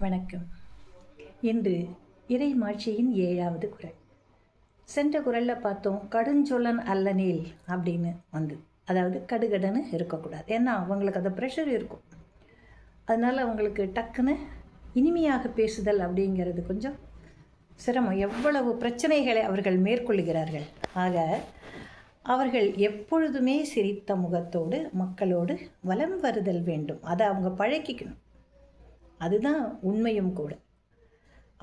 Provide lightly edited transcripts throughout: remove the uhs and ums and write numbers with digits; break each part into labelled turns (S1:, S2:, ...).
S1: வணக்கம். இன்று இறைமாட்சியின் 7வது குறள். சென்ற குறளில் பார்த்தோம், கடுஞ்சொல்லன் அல்லனேல் அப்படின்னு வந்தது. அதாவது கடுகடுன்னு இருக்கக்கூடாது. ஏன்னா அவங்களுக்கு அந்த ப்ரெஷர் இருக்கும். அதனால் அவங்களுக்கு டக்குன்னு இனிமையாக பேசுதல் அப்படிங்கிறது கொஞ்சம் சிரமம். எவ்வளவு பிரச்சனைகளை அவர்கள் மேற்கொள்கிறார்கள். ஆக அவர்கள் எப்பொழுதுமே சிரித்த முகத்தோடு மக்களோடு வலம் வருதல் வேண்டும். அதை அவங்க பழக்கிக்கணும். அதுதான் உண்மையும் கூட.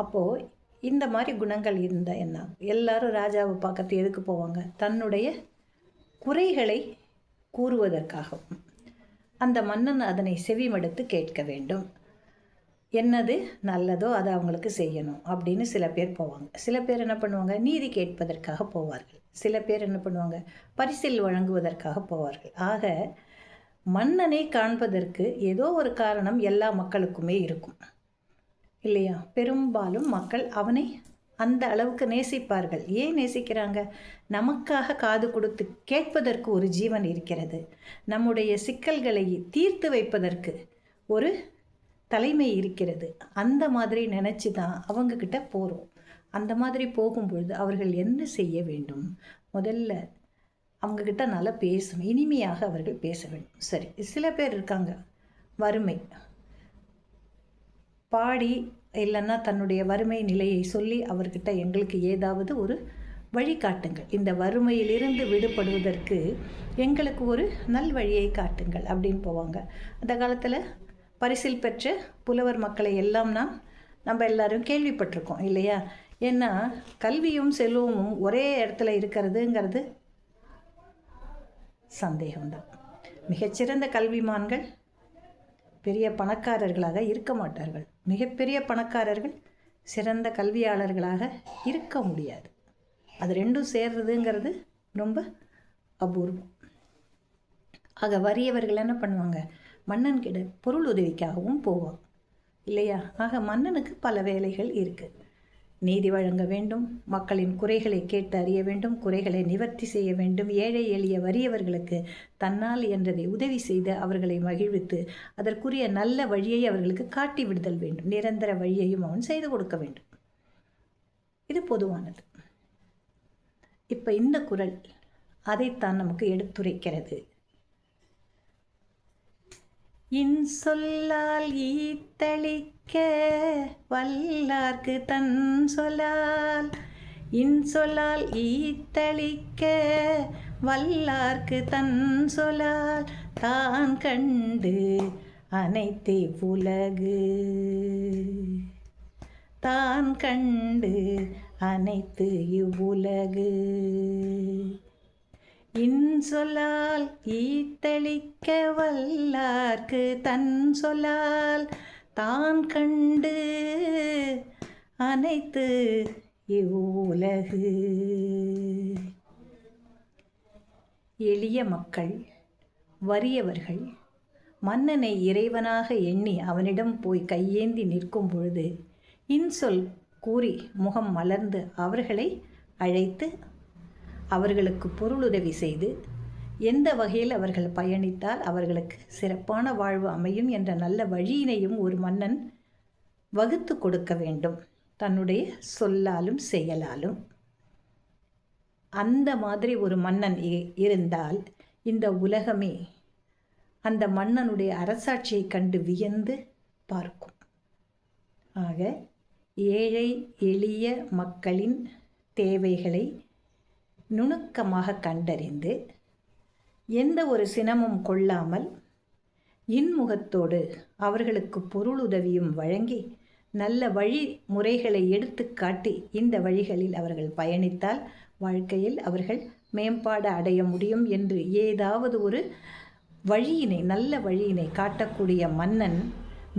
S1: அப்போது இந்த மாதிரி குணங்கள் இருந்தால் என்ன, எல்லாரும் ராஜாவை பார்க்கறது எதுக்கு போவாங்க? தன்னுடைய குறைகளை கூறுவதற்காகவும். அந்த மன்னன் அதனை செவிமடுத்து கேட்க வேண்டும். என்னது நல்லதோ அதை அவங்களுக்கு செய்யணும் அப்படின்னு சில பேர் போவாங்க. சில பேர் என்ன பண்ணுவாங்க? நீதி கேட்பதற்காக போவார்கள். சில பேர் என்ன பண்ணுவாங்க? பரிசில் வழங்குவதற்காக போவார்கள். ஆக மன்னனை காண்பதற்கு ஏதோ ஒரு காரணம் எல்லா மக்களுக்குமே இருக்கும் இல்லையா? பெரும்பாலும் மக்கள் அவனை அந்த அளவுக்கு நேசிப்பார்கள். ஏன் நேசிக்கிறாங்க? நமக்காக காது கொடுத்து கேட்பதற்கு ஒரு ஜீவன் இருக்கிறது. நம்முடைய சிக்கல்களை தீர்த்து வைப்பதற்கு ஒரு தலைமை இருக்கிறது. அந்த மாதிரி நினச்சி தான் அவங்கக்கிட்ட போகிறோம். அந்த மாதிரி போகும்பொழுது அவர்கள் என்ன செய்ய வேண்டும்? முதல்ல அவங்கக்கிட்ட நல்லா பேசணும். இனிமையாக அவர்கள் பேச வேண்டும். சரி, சில பேர் இருக்காங்க, வறுமை பாடி இல்லைன்னா தன்னுடைய வறுமை நிலையை சொல்லி அவர்கிட்ட எங்களுக்கு ஏதாவது ஒரு வழிகாட்டுங்கள், இந்த வறுமையிலிருந்து விடுபடுவதற்கு எங்களுக்கு ஒரு நல் வழியை காட்டுங்கள் அப்படின்னு போவாங்க. அந்த காலத்தில் பரிசில் பெற்ற புலவர் மக்களை எல்லாம் நம்ம எல்லாரும் கேள்விப்பட்டிருக்கோம் இல்லையா? ஏன்னா கல்வியும் செல்வமும் ஒரே இடத்துல இருக்கிறதுங்கிறது சந்தேகம்தான். மிகச்சிறந்த கல்விமான்கள் பெரிய பணக்காரர்களாக இருக்க மாட்டார்கள். மிகப்பெரிய பணக்காரர்கள் சிறந்த கல்வியாளர்களாக இருக்க முடியாது. அது ரெண்டும் சேர்றதுங்கிறது ரொம்ப அபூர்வம். ஆக வறியவர்கள் என்ன பண்ணுவாங்க? மன்னன் கிட்ட பொருள் உதவிக்காகவும் போவாங்க இல்லையா? ஆக மன்னனுக்கு பல வேலைகள் இருக்குது. நீதி வழங்க வேண்டும், மக்களின் குறைகளை கேட்டு அறிய வேண்டும், குறைகளை நிவர்த்தி செய்ய வேண்டும், ஏழை எளிய வறியவர்களுக்கு தன்னால் என்றதை உதவி செய்து அவர்களை மகிழ்வித்து அதற்குரிய நல்ல வழியை அவர்களுக்கு காட்டி விடுதல் வேண்டும். நிரந்தர வழியையும் அவன் செய்து கொடுக்க வேண்டும். இது பொதுவானது. இப்போ இந்த குறள் அதைத்தான் நமக்கு எடுத்துரைக்கிறது. இன்சொல்லால் ஈத்தளிக்க வல்லார்க்கு தன் சொல்லால். இன்சொல்லால் ஈத்தளிக்க வல்லார்க்கு தன் சொல்லால். தான் கண்டு அனைத்து உலகு. தான் கண்டு அனைத்து இவ்வுலகு. இன்சொல்லால் ஈத்தளிக்க வல்லார்க்கு தன் சொல்லால். தான் கண்டு அனைத்து இவ்வுலகு. எளிய மக்கள், வறியவர்கள் மன்னனை இறைவனாக எண்ணி அவனிடம் போய் கையேந்தி நிற்கும் பொழுது இன்சொல் கூறி முகம் மலர்ந்து அவர்களை அழைத்து அவர்களுக்கு பொருளுதவி செய்து எந்த வகையில் அவர்கள் பயணித்தால் அவர்களுக்கு சிறப்பான வாழ்வு அமையும் என்ற நல்ல வழியினையும் ஒரு மன்னன் வகுத்து கொடுக்க வேண்டும், தன்னுடைய சொல்லாலும் செயலாலும். அந்த மாதிரி ஒரு மன்னன் இருந்தால் இந்த உலகமே அந்த மன்னனுடைய அரசாட்சியை கண்டு வியந்து பார்க்கும். ஆக ஏழை எளிய மக்களின் தேவைகளை நுணுக்கமாக கண்டறிந்து எந்த ஒரு சினமும் கொள்ளாமல் இன்முகத்தோடு அவர்களுக்கு பொருளுதவியும் வழங்கி நல்ல வழிமுறைகளை எடுத்து காட்டி இந்த வழிகளில் அவர்கள் பயணித்தால் வாழ்க்கையில் அவர்கள் மேம்பாடு அடைய முடியும் என்று ஏதாவது ஒரு வழியினை, நல்ல வழியினை காட்டக்கூடிய மன்னன்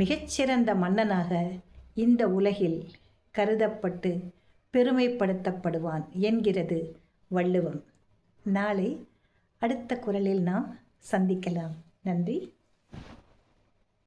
S1: மிகச்சிறந்த மன்னனாக இந்த உலகில் கருதப்பட்டு பெருமைப்படுத்தப்படுவான் என்கிறது வள்ளுவம். நாளை அடுத்த குறளில் நாம் சந்திக்கலாம். நன்றி.